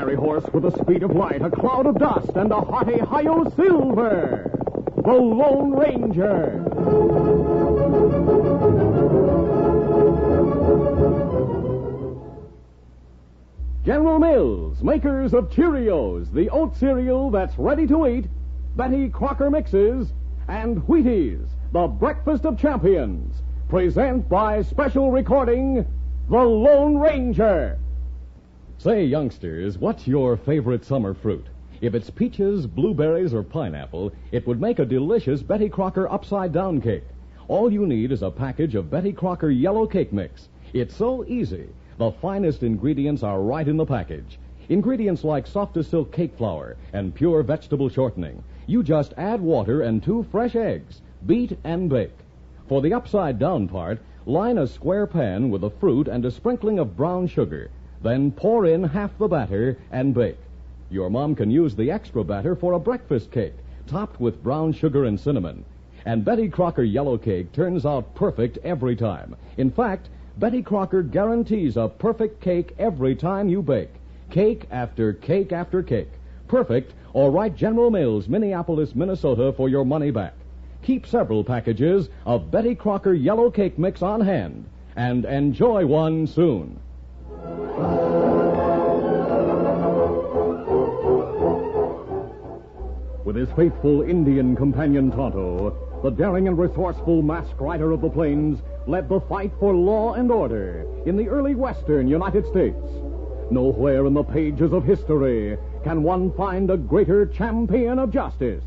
fiery horse with the speed of light, a cloud of dust, and a hearty hi-yo silver. The Lone Ranger. General Mills, makers of Cheerios, the oat cereal that's ready to eat, Betty Crocker Mixes, and Wheaties, the breakfast of champions, present by special recording, The Lone Ranger. Say, youngsters, what's your favorite summer fruit? If it's peaches, blueberries, or pineapple, it would make a delicious Betty Crocker upside-down cake. All you need is a package of Betty Crocker yellow cake mix. It's so easy. The finest ingredients are right in the package. Ingredients like soft-as-silk cake flour and pure vegetable shortening. You just add water and 2 fresh eggs. Beat and bake. For the upside-down part, line a square pan with the fruit and a sprinkling of brown sugar. Then pour in half the batter and bake. Your mom can use the extra batter for a breakfast cake, topped with brown sugar and cinnamon. And Betty Crocker yellow cake turns out perfect every time. In fact, Betty Crocker guarantees a perfect cake every time you bake. Cake after cake after cake. Perfect, or write General Mills, Minneapolis, Minnesota for your money back. Keep several packages of Betty Crocker yellow cake mix on hand and enjoy one soon. With his faithful Indian companion Tonto, the daring and resourceful masked rider of the plains led the fight for law and order in the early western United States. Nowhere in the pages of history can one find a greater champion of justice.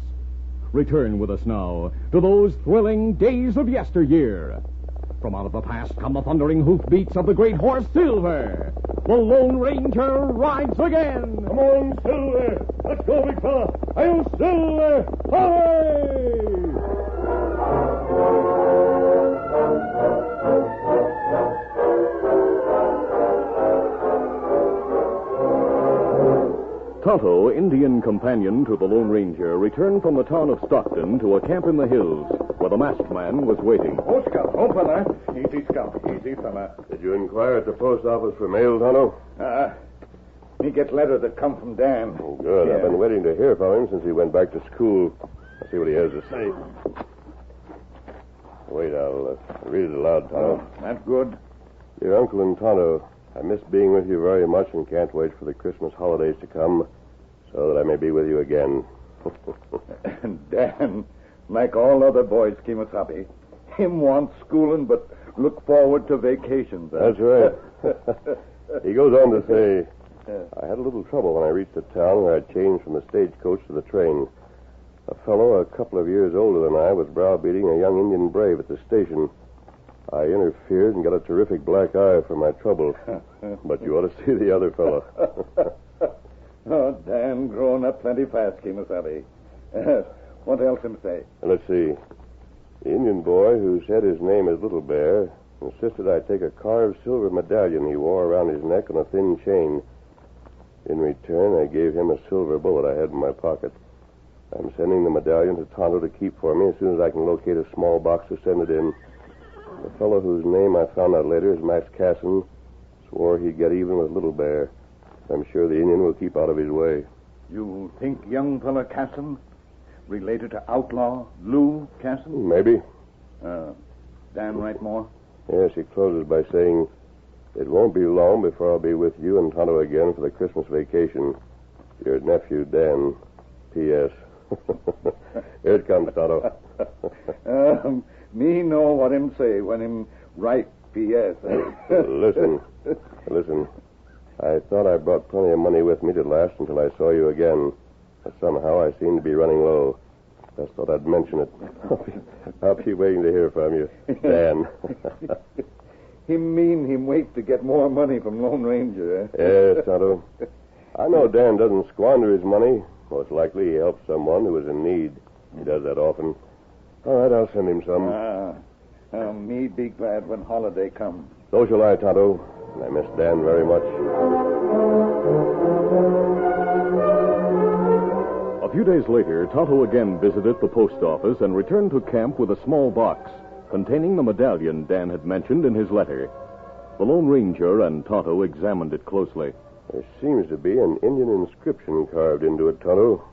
Return with us now to those thrilling days of yesteryear. From out of the past come the thundering hoofbeats of the great horse Silver. The Lone Ranger rides again. Come on, Silver. Let's go, big fella. I'll Silver. Hooray! Tonto, Indian companion to the Lone Ranger, returned from the town of Stockton to a camp in the hills where the masked man was waiting. Oh, Scout. Oh, fella. Easy, Scout. Easy, fella. Did you inquire at the post office for mail, Tonto? Me get letter that come from Dan. Oh, good. Yeah. I've been waiting to hear from him since he went back to school. I'll see what he has to say. Wait, I'll read it aloud, Tonto. Oh, that's good. Dear Uncle and Tonto, I miss being with you very much and can't wait for the Christmas holidays to come so that I may be with you again. Dan, like all other boys, Kimasabi, him wants schooling but look forward to vacations. That's right. He goes on to say, I had a little trouble when I reached the town where I changed from the stagecoach to the train. A fellow a couple of years older than I was browbeating a young Indian brave at the station. I interfered and got a terrific black eye for my trouble. But you ought to see the other fellow. Oh, Dan, growing up plenty fast, Kimasabi. What else him say? Let's see. The Indian boy, who said his name is Little Bear, insisted I take a carved silver medallion he wore around his neck on a thin chain. In return, I gave him a silver bullet I had in my pocket. I'm sending the medallion to Tonto to keep for me as soon as I can locate a small box to send it in. The fellow whose name I found out later is Max Casson swore he'd get even with Little Bear. I'm sure the Indian will keep out of his way. You think young fella Casson related to outlaw Lou Casson? Maybe. Dan write more? Yes, he closes by saying, it won't be long before I'll be with you and Tonto again for the Christmas vacation. Your nephew, Dan. P.S. Here it comes, Tonto. Me know what him say when him write P.S. Listen. I thought I brought plenty of money with me to last until I saw you again. But somehow I seem to be running low. Just thought I'd mention it. I'll be waiting to hear from you. Dan. Him wait to get more money from Lone Ranger, eh? Yes, Tonto. I know Dan doesn't squander his money. Most likely he helps someone who is in need. He does that often. All right, I'll send him some. Me be glad when holiday comes. So shall I, Tonto. I miss Dan very much. A few days later, Tonto again visited the post office and returned to camp with a small box containing the medallion Dan had mentioned in his letter. The Lone Ranger and Tonto examined it closely. There seems to be an Indian inscription carved into it, Tonto.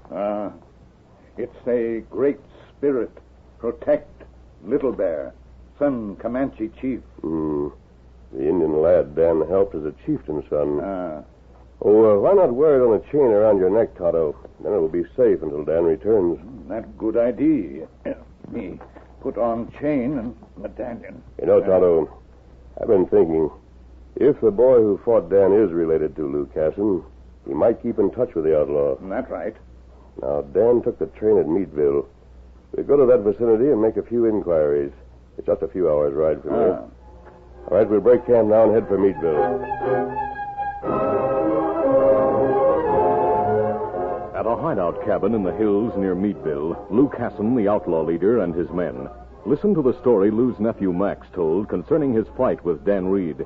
It's a great spirit. Protect Little Bear, son Comanche chief. The Indian lad Dan helped is a chieftain's son. Why not wear it on a chain around your neck, Tonto? Then it will be safe until Dan returns. That's good idea. Me put on chain and medallion. You know, Tonto, I've been thinking, if the boy who fought Dan is related to Lou Casson, he might keep in touch with the outlaw. That's right. Now, Dan took the train at Meatville. We'll go to that vicinity and make a few inquiries. It's just a few hours' ride from here. All right, we'll break camp now and head for Meatville. At a hideout cabin in the hills near Meatville, Lou Casson, the outlaw leader, and his men listened to the story Lou's nephew Max told concerning his fight with Dan Reed.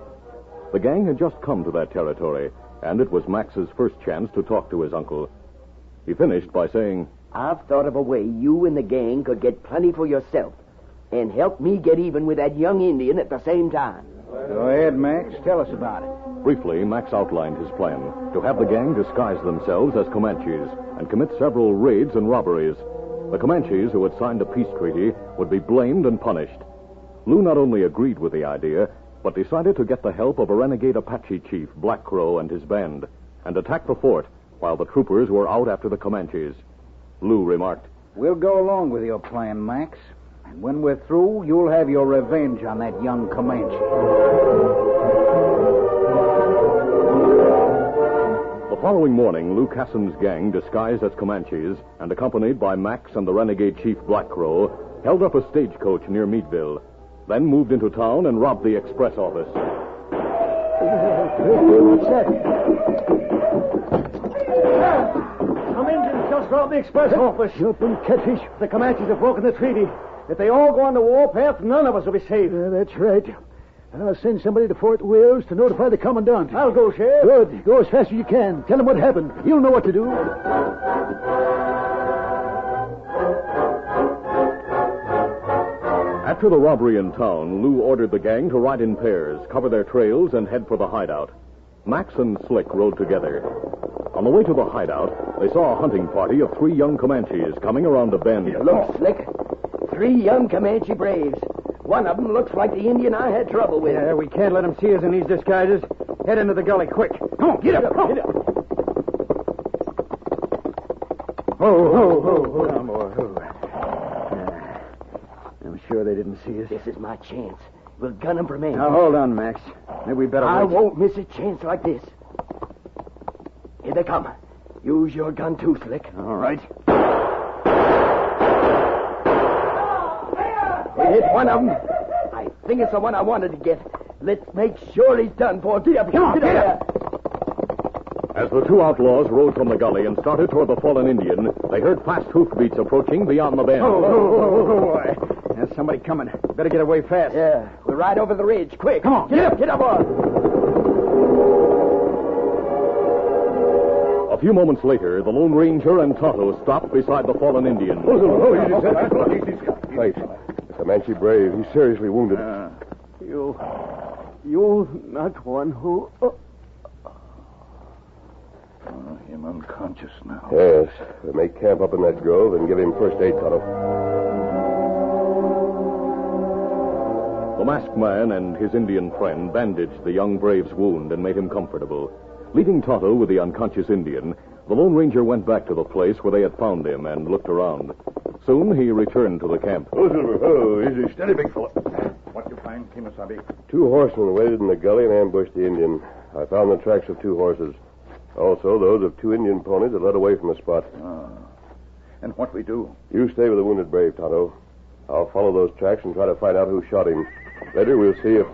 The gang had just come to that territory, and it was Max's first chance to talk to his uncle. He finished by saying, I've thought of a way you and the gang could get plenty for yourself and help me get even with that young Indian at the same time. Go ahead, Max. Tell us about it. Briefly, Max outlined his plan to have the gang disguise themselves as Comanches and commit several raids and robberies. The Comanches who had signed a peace treaty would be blamed and punished. Lou not only agreed with the idea, but decided to get the help of a renegade Apache chief, Black Crow, and his band, and attack the fort while the troopers were out after the Comanches. Lou remarked, We'll go along with your plan, Max. And when we're through, you'll have your revenge on that young Comanche. The following morning, Lou Casson's gang, disguised as Comanches and accompanied by Max and the renegade chief Black Crow, held up a stagecoach near Meatville, then moved into town and robbed the express office. What's that? Some Indians just robbed the express office. Help them, catfish. The Comanches have broken the treaty. If they all go on the warpath, none of us will be safe. That's right. I'll send somebody to Fort Wills to notify the commandant. I'll go, Sheriff. Good. Go as fast as you can. Tell him what happened. He'll know what to do. After the robbery in town, Lou ordered the gang to ride in pairs, cover their trails, and head for the hideout. Max and Slick rode together. On the way to the hideout, they saw a hunting party of 3 young Comanches coming around a bend. Look, Slick. 3 young Comanche braves. One of them looks like the Indian I had trouble with. Yeah, we can't let them see us in these disguises. Head into the gully, quick. Come on, get up. Get up. Oh. Come on. I'm sure they didn't see us. This is my chance. We'll gun them for men. Now, hold on, Max. Maybe we better I wait. won't miss a chance like this. Here they come. Use your gun too, Slick. All right. They hit one of them. I think it's the one I wanted to get. Let's make sure he's done for. Get up. Come on, get up. As the 2 outlaws rode from the gully and started toward the fallen Indian, they heard fast hoofbeats approaching beyond the bend. Oh, boy. There's somebody coming. Better get away fast. Yeah, we're right over the ridge. Quick. Come on, Get up, boy. A few moments later, the Lone Ranger and Tonto stopped beside the fallen Indian. Wait. The Comanche brave. He's seriously wounded. You not one who... Him unconscious now. Yes. We'll make camp up in that grove and give him first aid, Tonto. The masked man and his Indian friend bandaged the young brave's wound and made him comfortable. Leaving Tonto with the unconscious Indian, the Lone Ranger went back to the place where they had found him and looked around. Soon he returned to the camp. Oh, Silver. Oh, easy. Steady, big fella. What you find, Kimasabi? 2 horsemen waited in the gully and ambushed the Indian. I found the tracks of 2 horses. Also, those of 2 Indian ponies that led away from the spot. And what we do? You stay with the wounded brave, Tonto. I'll follow those tracks and try to find out who shot him. Later, we'll see if...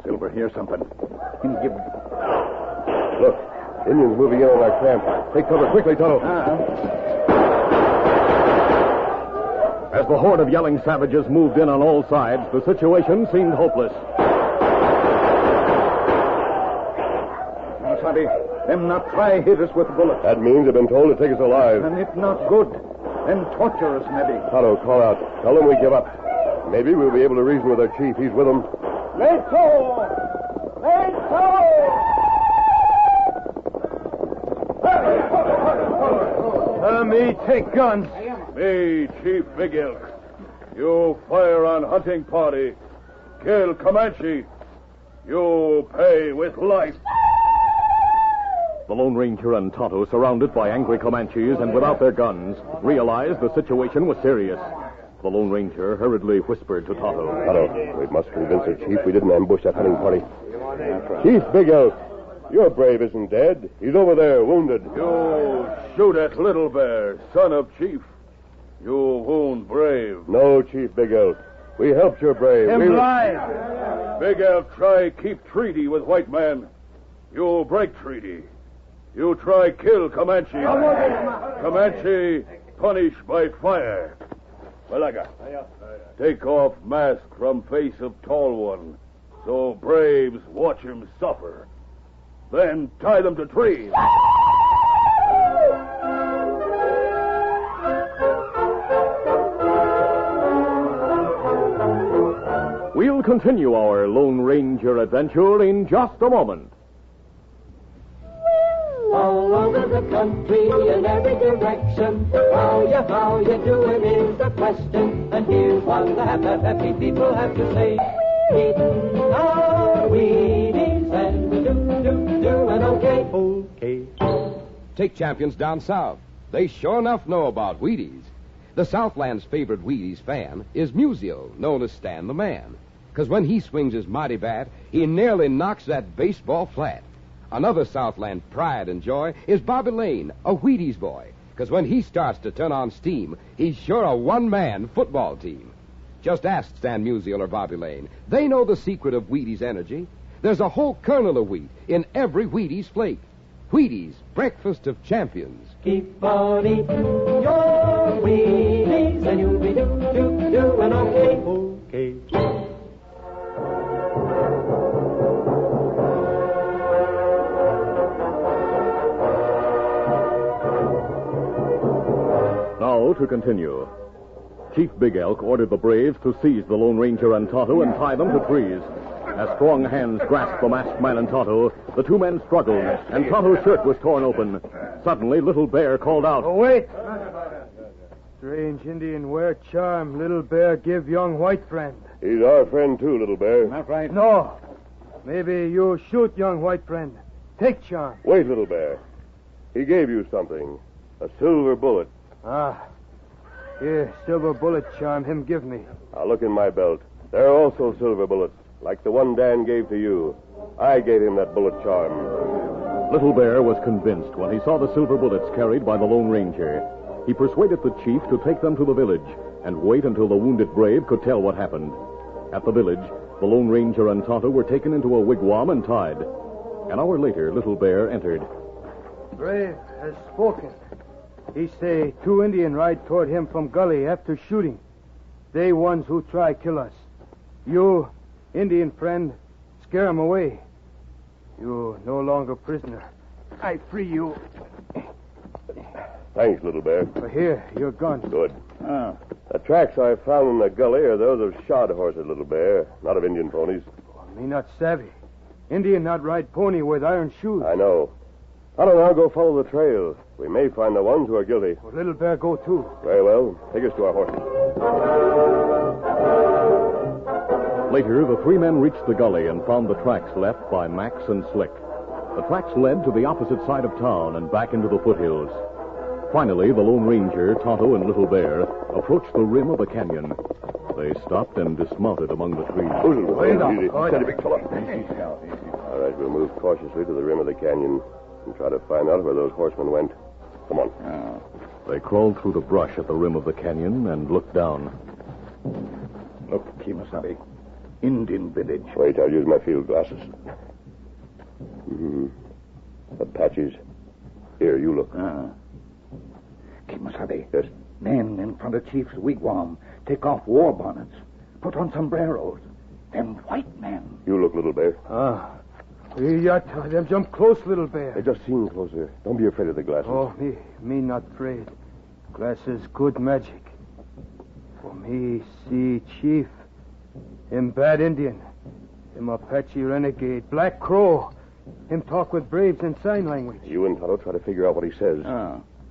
Silver, hear something. Give... Look, Indians moving in on our camp. Take cover quickly, Tonto. As the horde of yelling savages moved in on all sides, the situation seemed hopeless. Kimasabi, them not try hit us with bullets. That means they've been told to take us alive. And if not good, then torture us, maybe. Tonto, call out. Tell them we give up. Maybe we'll be able to reason with our chief. He's with them. Let's go! Let's go! Me take guns. Me, Chief Big Elk. You fire on hunting party. Kill Comanche. You pay with life. The Lone Ranger and Tonto, surrounded by angry Comanches and without their guns, realized the situation was serious. The Lone Ranger hurriedly whispered to Tonto. Tonto, we must convince the chief we didn't ambush that hunting party. Chief Big Elk, your brave isn't dead. He's over there, wounded. You shoot at Little Bear, son of Chief. You wound Brave. No, Chief Big Elk. We helped your brave. Him live. Big Elk try keep treaty with white man. You break treaty. You try kill Comanche. Comanche punished by fire. Malaga, take off mask from face of tall one, so braves watch him suffer. Then tie them to trees. We'll continue our Lone Ranger adventure in just a moment. All over the country in every direction, how you doing is the question. And here's what the happy people have to say. Eating our Wheaties and we're doing okay. Take champions down south. They sure enough know about Wheaties. The Southland's favorite Wheaties fan is Musial, known as Stan the Man. Because when he swings his mighty bat, he nearly knocks that baseball flat. Another Southland pride and joy is Bobby Lane, a Wheaties boy. Because when he starts to turn on steam, he's sure a one-man football team. Just ask Stan Musial or Bobby Lane. They know the secret of Wheaties energy. There's a whole kernel of wheat in every Wheaties flake. Wheaties, breakfast of champions. Keep on eating your Wheaties and you'll be doing okay. Now to continue. Chief Big Elk ordered the braves to seize the Lone Ranger and Tonto and tie them to trees. As strong hands grasped the masked man and Tonto, the two men struggled, and Tonto's shirt was torn open. Suddenly, Little Bear called out. Oh, wait. Strange Indian wear charm. Little Bear give young white friend. He's our friend, too, Little Bear. Not right. No. Maybe you shoot young white friend. Take charm. Wait, Little Bear. He gave you something. A silver bullet. Ah. Here, silver bullet charm him give me. Now look in my belt. There are also silver bullets, like the one Dan gave to you. I gave him that bullet charm. Little Bear was convinced when he saw the silver bullets carried by the Lone Ranger. He persuaded the chief to take them to the village and wait until the wounded brave could tell what happened. At the village, the Lone Ranger and Tonto were taken into a wigwam and tied. An hour later, Little Bear entered. Brave has spoken. He say 2 Indian ride toward him from gully after shooting. They ones who try kill us. You, Indian friend, scare 'em away. You no longer prisoner. I free you. Thanks, Little Bear. Here, your gun. Good. The tracks I found in the gully are those of shod horses, Little Bear, not of Indian ponies. Me not savvy. Indian not ride pony with iron shoes. I know. I don't now go follow the trail. We may find the ones who are guilty. Well, Little Bear go too. Very well. Take us to our horses. Later, the 3 men reached the gully and found the tracks left by Max and Slick. The tracks led to the opposite side of town and back into the foothills. Finally, the Lone Ranger, Tonto, and Little Bear approached the rim of the canyon. They stopped and dismounted among the trees. Steady, big fella. All right, we'll move cautiously to the rim of the canyon and try to find out where those horsemen went. Come on. They crawled through the brush at the rim of the canyon and looked down. Look, Kimasabi. Indian village. Wait, I'll use my field glasses. Apaches. Here, you look. Kimasabi. Yes? Men in front of Chief's wigwam take off war bonnets, put on sombreros. Them white men. You look, Little Bear. Them jump close, Little Bear. They just seem closer. Don't be afraid of the glasses. Oh, me not afraid. Glasses good magic. For me, see Chief. Him bad Indian. Him Apache renegade. Black Crow. Him talk with braves in sign language. You and Tonto try to figure out what he says.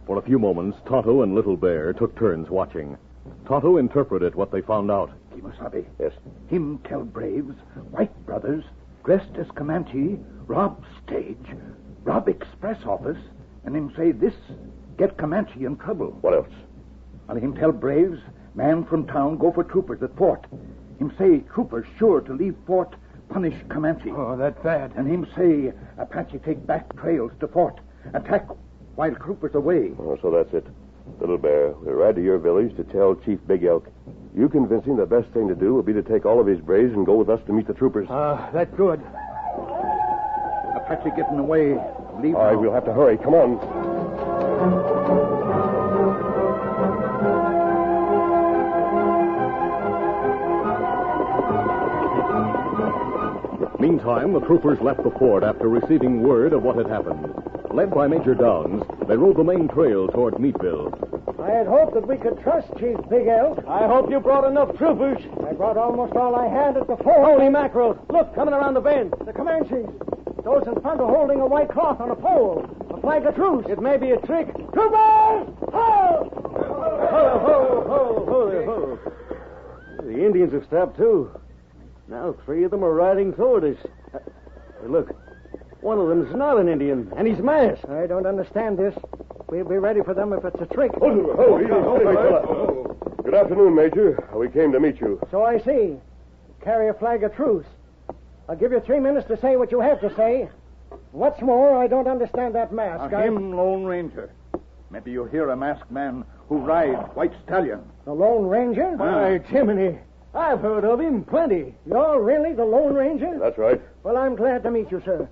For a few moments, Tonto and Little Bear took turns watching. Tonto interpreted what they found out. Kimosabe. Yes. Him tell braves, white brothers, dressed as Comanche, rob stage, rob express office, and him say this get Comanche in trouble. What else? And him tell braves, man from town go for troopers at fort. Him say troopers sure to leave fort, punish Comanche. Oh, that's bad. And him say Apache take back trails to fort, attack while troopers away. Oh, so that's it. Little Bear, we'll ride to your village to tell Chief Big Elk. You convince him the best thing to do will be to take all of his braves and go with us to meet the troopers. That's good. Apache getting away. Leave All right, now. we'll have to hurry. Come on. Meantime, the troopers left the fort after receiving word of what had happened. Led by Major Downs, they rode the main trail toward Meatville. I had hoped that we could trust Chief Big Elk. I hope you brought enough troopers. I brought almost all I had at the fort. Holy mackerel. Look, coming around the bend. The Comanches. Those in front are holding a white cloth on a pole. A flag of truce. It may be a trick. Troopers! Ho! Ho, ho, ho, ho, ho. The Indians have stopped, too. Now 3 of them are riding toward us. Hey, look. One of them's not an Indian, and he's masked. I don't understand this. We'll be ready for them if it's a trick. Good afternoon, Major. We came to meet you. So I see. Carry a flag of truce. I'll give you 3 minutes to say what you have to say. What's more, I don't understand that mask. Him Lone Ranger. Maybe you hear a masked man who ride White Stallion. The Lone Ranger? Why, Jiminy. I've heard of him plenty. You're really the Lone Ranger? That's right. Well, I'm glad to meet you, sir.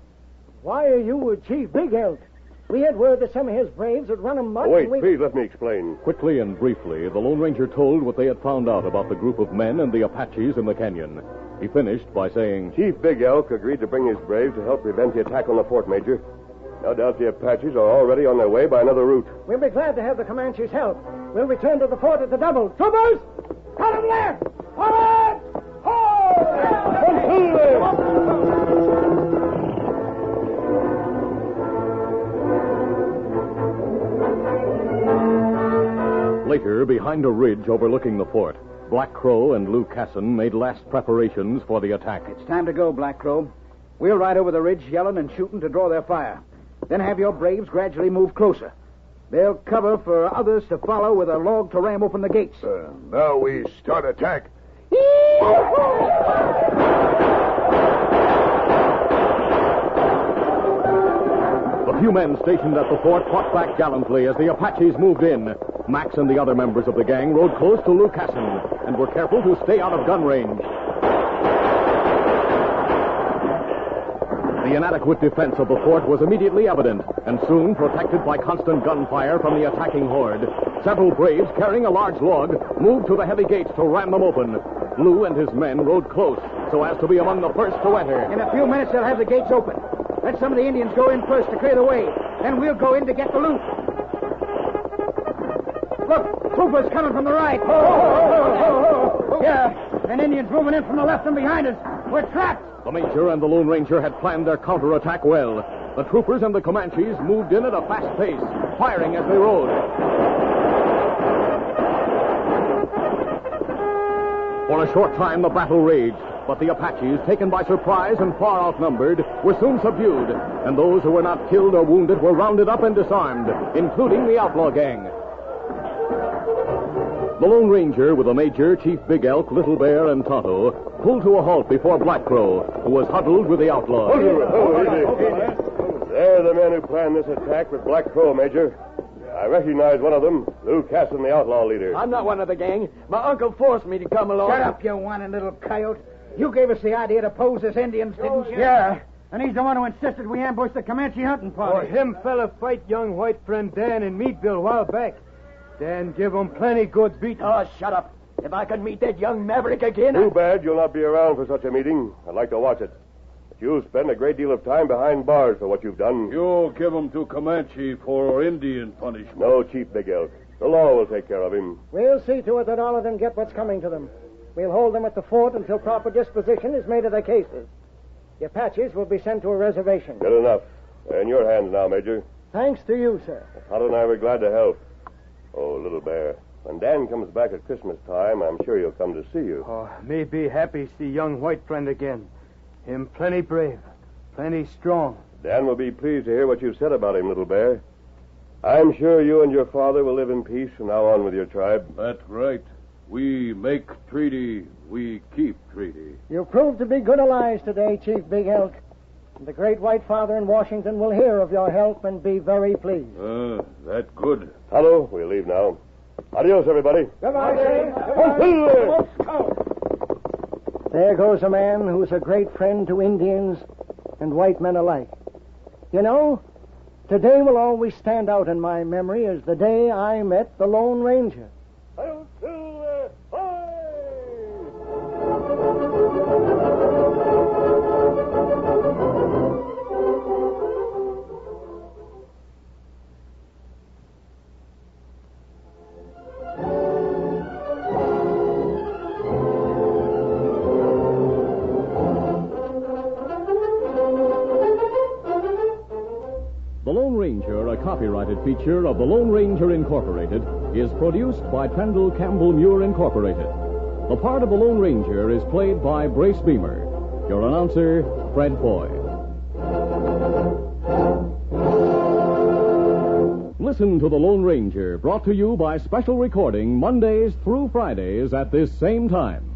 Why are you with Chief Big Elk? We had word that some of his braves would run amok. Wait, please let me explain. Quickly and briefly, the Lone Ranger told what they had found out about the group of men and the Apaches in the canyon. He finished by saying, Chief Big Elk agreed to bring his braves to help prevent the attack on the fort, Major. No doubt the Apaches are already on their way by another route. We'll be glad to have the Comanches' help. We'll return to the fort at the double. Troopers! Cut him there! Forward! Later, behind a ridge overlooking the fort, Black Crow and Lou Casson made last preparations for the attack. It's time to go, Black Crow. We'll ride over the ridge yelling and shooting to draw their fire. Then have your braves gradually move closer. They'll cover for others to follow with a log to ram open the gates. Now we start attack. The few men stationed at the fort fought back gallantly as the Apaches moved in. Max and the other members of the gang rode close to Lou Casson and were careful to stay out of gun range. The inadequate defense of the fort was immediately evident, and soon, protected by constant gunfire from the attacking horde, several braves carrying a large log moved to the heavy gates to ram them open. Lou and his men rode close so as to be among the first to enter. In a few minutes, they'll have the gates open. Let some of the Indians go in first to clear the way. Then we'll go in to get the loot. Look, troopers coming from the right. Yeah, and Indians moving in from the left and behind us. We're trapped. The Major and the Lone Ranger had planned their counterattack well. The troopers and the Comanches moved in at a fast pace, firing as they rode. For a short time, the battle raged, but the Apaches, taken by surprise and far outnumbered, were soon subdued, and those who were not killed or wounded were rounded up and disarmed, including the outlaw gang. The Lone Ranger, with the Major, Chief Big Elk, Little Bear, and Tonto, pulled to a halt before Black Crow, who was huddled with the outlaws. They're the men who planned this attack with Black Crow, Major. I recognize one of them, Lou Casson, the outlaw leader. I'm not one of the gang. My uncle forced me to come along. Shut up, you whining little coyote. You gave us the idea to pose as Indians, didn't you? Yeah, and he's the one who insisted we ambush the Comanche hunting party. Him fella fight young white friend Dan in Meadville a while back. Dan give him plenty good beating. Oh, shut up. If I could meet that young maverick again... Too bad you'll not be around for such a meeting. I'd like to watch it. But you'll spend a great deal of time behind bars for what you've done. You give him to Comanche for Indian punishment. No, Chief Big Elk. The law will take care of him. We'll see to it that all of them get what's coming to them. We'll hold them at the fort until proper disposition is made of their cases. The Apaches will be sent to a reservation. Good enough. They're in your hands now, Major. Thanks to you, sir. Tonto and I were glad to help. Oh, Little Bear, when Dan comes back at Christmas time, I'm sure he'll come to see you. Oh, me be happy see young white friend again. Him plenty brave, plenty strong. Dan will be pleased to hear what you've said about him, Little Bear. I'm sure you and your father will live in peace from now on with your tribe. That's right. We make treaty, we keep treaty. You proved to be good allies today, Chief Big Elk. The great white father in Washington will hear of your help and be very pleased. That's good. Tonto, we'll leave now. Adios, everybody. Goodbye, There goes a man who's a great friend to Indians and white men alike. You know, today will always stand out in my memory as the day I met the Lone Ranger. The Lone Ranger, a copyrighted feature of the Lone Ranger Incorporated, is produced by Pendle Campbell Muir Incorporated. The part of the Lone Ranger is played by Brace Beamer. Your announcer, Fred Foy. Listen to The Lone Ranger, brought to you by special recording Mondays through Fridays at this same time.